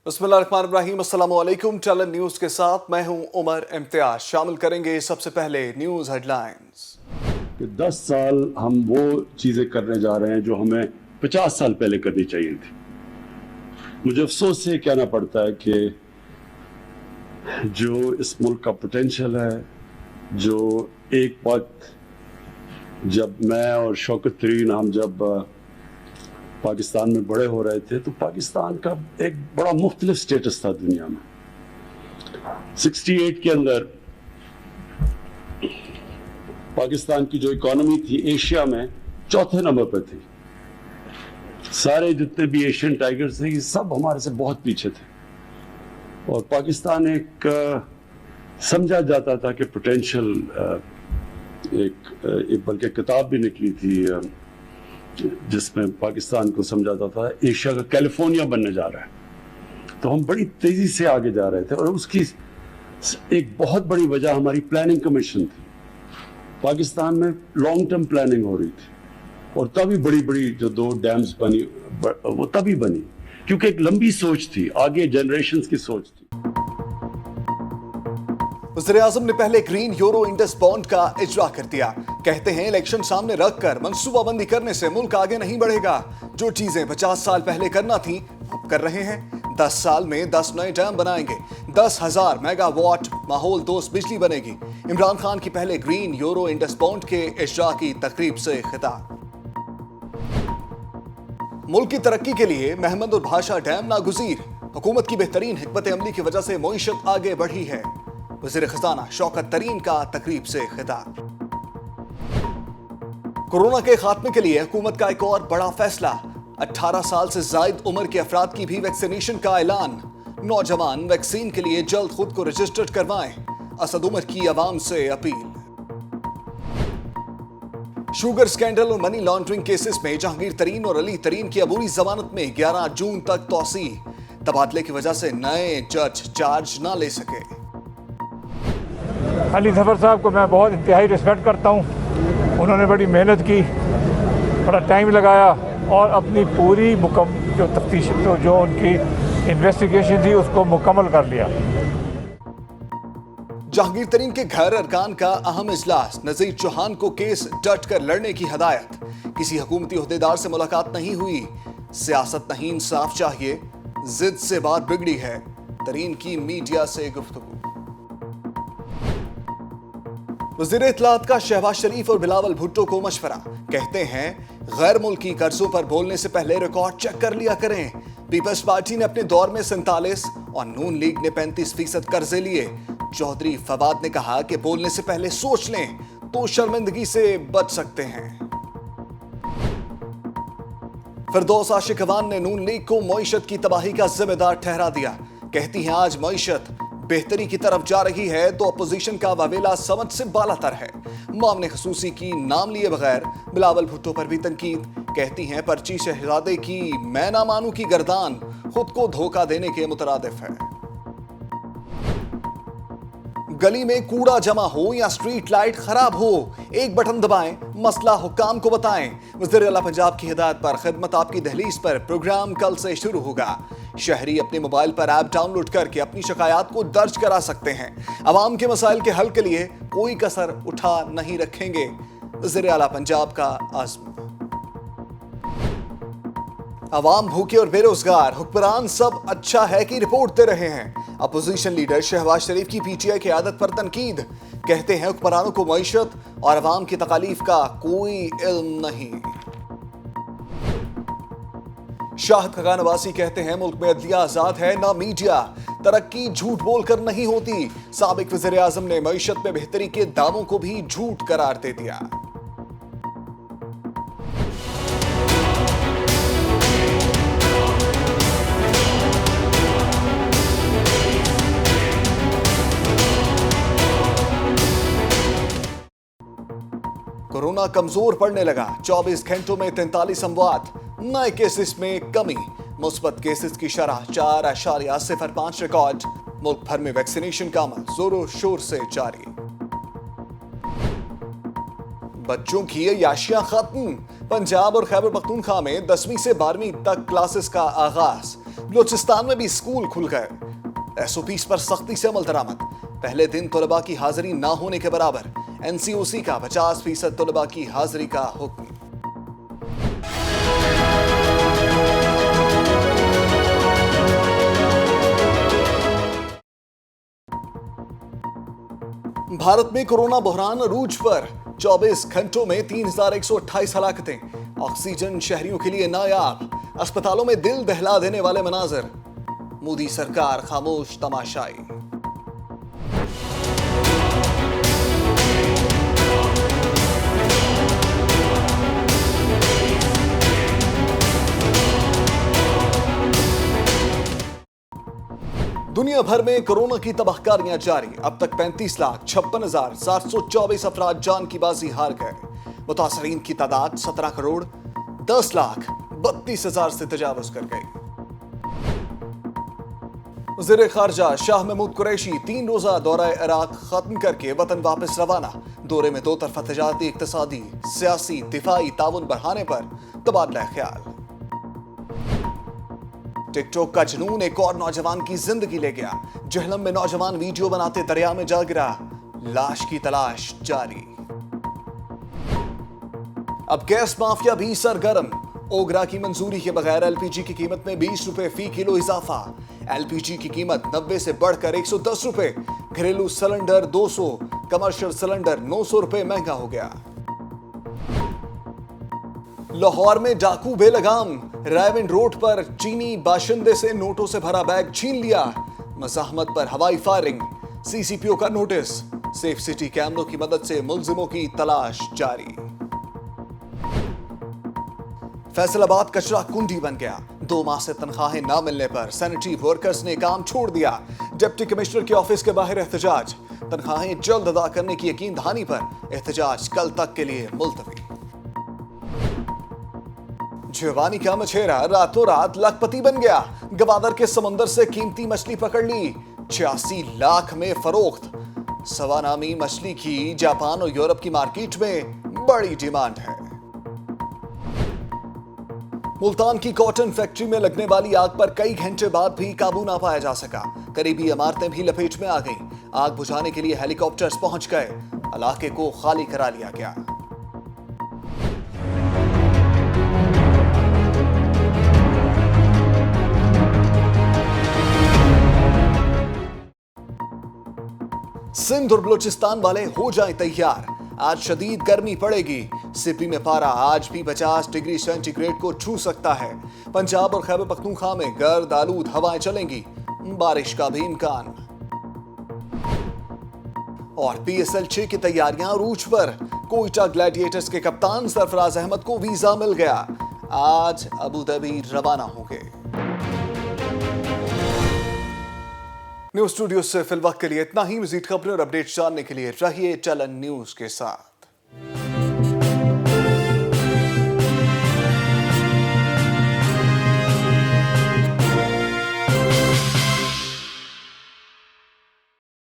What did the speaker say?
बिस्मिल्लाहिर्रहमानिर्रहीम, अस्सलामुअलैकुम। टलन न्यूज के साथ मैं हूं उमर इम्तियाज। शामिल करेंगे सबसे पहले न्यूज हेडलाइंस। 10 साल हम वो चीजें करने जा रहे हैं जो हमें 50 साल पहले करनी चाहिए थी। मुझे अफसोस से कहना पड़ता है कि जो इस मुल्क का पोटेंशियल है, जो एक वक्त जब मैं और शौकत तरीन हम जब पाकिस्तान में बड़े हो रहे थे तो पाकिस्तान का एक बड़ा मुख्तलिफ स्टेटस था दुनिया में। 68 के अंदर पाकिस्तान की जो इकोनॉमी थी एशिया में चौथे नंबर पर थी। सारे जितने भी एशियन टाइगर्स थे ये सब हमारे से बहुत पीछे थे और पाकिस्तान एक समझा जाता था कि पोटेंशियल एक बल्कि किताब भी निकली थी जिसमें पाकिस्तान को समझाता था एशिया का कैलिफोर्निया बनने जा रहा है। तो हम बड़ी तेजी से आगे जा रहे थे और उसकी एक बहुत बड़ी वजह हमारी प्लानिंग कमीशन थी। पाकिस्तान में लॉन्ग टर्म प्लानिंग हो रही थी और तभी बड़ी बड़ी जो 2 डैम्स बनी वो तभी बनी क्योंकि एक लंबी सोच थी, आगे जनरेशंस की सोच थी। वज़ीर-ए-आज़म ने पहले ग्रीन यूरो इंडस बॉन्ड का इजरा कर दिया। कहते हैं इलेक्शन सामने रखकर मंसूबाबंदी करने से मुल्क आगे नहीं बढ़ेगा। जो चीजें 50 साल पहले करना थी अब कर रहे हैं। 10 साल में 10 नए डैम बनाएंगे, 10,000 मेगावाट माहौल दोस्त बिजली बनेगी। इमरान खान की पहले ग्रीन यूरो इंडस बॉन्ड के इजरा की तकरीब से खिताब। मुल्क की तरक्की के लिए महमद और भाषा डैम नागुज़ीर। हुकूमत की बेहतरीन हिकमत अमली की वजह से मईशत आगे बढ़ी है। वज़ीर खजाना शौकत तरीन का तकरीब से खिताब। कोरोना के खात्मे के लिए हुकूमत का एक और बड़ा फैसला। 18 साल से जायद उम्र के अफराद की भी वैक्सीनेशन का ऐलान। नौजवान वैक्सीन के लिए जल्द खुद को रजिस्टर्ड करवाएं। असद उमर की आवाम से अपील। शुगर स्कैंडल और मनी लॉन्ड्रिंग केसेस में जहांगीर तरीन और अली तरीन की अबूरी जमानत में 11 जून तक तौसी। तबादले की वजह से नए जज चार्ज न ले सके। अली ज़फ़र साहब को मैं बहुत इंतहाई रिस्पेक्ट करता हूँ। उन्होंने बड़ी मेहनत की, बड़ा टाइम लगाया और अपनी पूरी जो तफ्तीश जो उनकी इन्वेस्टिगेशन थी उसको मुकम्मल कर लिया। जहांगीर तरीन के घर अरकान का अहम इजलास। नज़ीर चौहान को केस डट कर लड़ने की हदायत। किसी हुकूमती ओहदेदार से मुलाकात नहीं हुई। सियासत नहीं इंसाफ चाहिए, जिद से बात बिगड़ी है। तरीन की मीडिया से गुफ्तगू। वज़ीर इत्तलात का शहबाज शरीफ और बिलावल भुट्टो को मशवरा। कहते हैं गैर मुल्की कर्जों पर बोलने से पहले रिकॉर्ड चेक कर लिया करें। पीपल्स पार्टी ने अपने दौर में 47 और नून लीग ने 35% कर्जे लिए। चौधरी फवाद ने कहा कि बोलने से पहले सोच लें तो शर्मिंदगी से बच सकते हैं। फिरदौस आशिक अवान ने नून लीग को मईशत की तबाही का जिम्मेदार ठहरा दिया। कहती हैं आज मईशत बेहतरी की तरफ जा रही है तो अपोजिशन का वावेला समझ से बालातर है। मामले खसूसी की नाम लिए बगैर बिलावल भुट्टो पर भी तनकीद। कहती हैं पर्ची शहजादे की मैं ना मानू की गर्दान खुद को धोखा देने के मुतरादिफ है। गली में कूड़ा जमा हो या स्ट्रीट लाइट खराब हो, एक बटन दबाएं, मसला हुक्काम को बताएं। वज़ीर आला पंजाब की हिदायत पर खिदमत आपकी दहलीज पर प्रोग्राम कल से शुरू होगा। शहरी अपने मोबाइल पर ऐप डाउनलोड करके अपनी शिकायत को दर्ज करा सकते हैं। अवाम के मसाइल के हल के लिए कोई कसर उठा नहीं रखेंगे। वज़ीर आला पंजाब का आज़म। अवाम भूखे और बेरोजगार, हुक्मरान सब अच्छा है कि रिपोर्ट दे रहे हैं। अपोजिशन लीडर शहबाज शरीफ की पीटीआई की आदत पर तनकीद। कहते हैं हुक्मरानों को मईशत और अवाम की तकालीफ का कोई इल्म नहीं। शाहिद खगान अब्बासी कहते हैं मुल्क में अदलिया आजाद है ना मीडिया। तरक्की झूठ बोलकर नहीं होती। साबिक वज़ीर आज़म ने मईशत में बेहतरी के दावों को भी झूठ करार दे दिया। कोरोना कमजोर पड़ने लगा। 24 घंटों में 43 अमवात। नए केसेस में कमी। मुस्बत केसेस की शरह 4.05 रिकॉर्ड। मुल्क भर में वैक्सीनेशन का अमल जोरों शोर से जारी। बच्चों की अय्याशियां खत्म। पंजाब और खैबर पख्तूनख्वा में 10वीं से 12वीं तक क्लासेस का आगाज। बलूचिस्तान में भी स्कूल खुल गए। एसओपीज पर सख्ती से अमल दरामद। पहले दिन तलबा की हाजिरी ना होने के बराबर। एनसीओसी का 50% तलबा की हाजिरी का हुक्म। भारत में कोरोना बहरान अरूज पर। 24 घंटों में 3128 हलाकतें। ऑक्सीजन शहरियों के लिए नायाब। अस्पतालों में दिल दहला देने वाले मनाजर। मोदी सरकार खामोश तमाशाई। दुनिया भर में कोरोना की तबाहकारियां जारी। अब तक 35,56,724 अफराद जान की बाजी हार गए। मुतासरीन की तादाद 17 करोड़ 10,32,000 से तजावुज कर गई। वज़ीर खारजा शाह महमूद कुरैशी 3 रोजा दौरा इराक खत्म करके वतन वापस रवाना। दौरे में 2 तरफा तजारती, इक्तिसादी, सियासी, दिफाई ताउन बढ़ाने पर तबादला ख्याल। टिकटॉक का जुनून एक और नौजवान की जिंदगी ले गया। जहलम में नौजवान वीडियो बनाते दरिया में जा गिरा। लाश की तलाश जारी। अब गैस माफिया भी सरगर्म। ओगरा की मंजूरी के बगैर एलपीजी की कीमत में 20 रुपए फी किलो इजाफा। एलपीजी की कीमत 90 से बढ़कर 110 रुपए। घरेलू सिलेंडर 200, कमर्शियल सिलेंडर 900 रुपए महंगा हो गया। लाहौर में डाकू बेलगाम। रायविंड रोड पर चीनी बाशिंदे से नोटों से भरा बैग छीन लिया। मज़ाहमत पर हवाई फायरिंग। सीसीपीओ का नोटिस। सेफ सिटी कैमरों की मदद से मुलजिमों की तलाश जारी। फैसलाबाद कचरा कुंडी बन गया। 2 माह से तनख्वाहें न मिलने पर सैनिटरी वर्कर्स ने काम छोड़ दिया। डिप्टी कमिश्नर के ऑफिस के बाहर एहतजाज। तनख्वाहें जल्द अदा करने की यकीन दहानी पर एहतजाज कल तक के लिए मुलतवी। जवानी का मछेरा रातों रात लखपति बन गया। गवादर के समुंदर से कीमती मछली पकड़ ली। 86 लाख में फरोख्त। सवानामी मछली की जापान और यूरोप की मार्केट में बड़ी डिमांड है। मुल्तान की कॉटन फैक्ट्री में लगने वाली आग पर कई घंटे बाद भी काबू ना पाया जा सका। करीबी इमारतें भी लपेट में आ गईं। आग बुझाने के लिए हेलीकॉप्टर्स पहुंच गए। इलाके को खाली करा लिया गया। सिंध और बलूचिस्तान वाले हो जाएं तैयार। आज शदीद गर्मी पड़ेगी। सिपी में पारा आज भी 50 डिग्री सेंटीग्रेड को छू सकता है। पंजाब और खैबर पख्तूनख्वा में गर्द आलूद हवाएं चलेंगी। बारिश का भी इम्कान। और PSL 6 की तैयारियां अरूज पर। कोयटा ग्लैडिएटर्स के कप्तान सरफराज अहमद को वीजा मिल गया। आज अबू धाबी रवाना होंगे। न्यूज स्टूडियो से फिलवक्त के लिए इतना ही। मजीद खबरें और अपडेट जानने के लिए रहिए टलन न्यूज के साथ।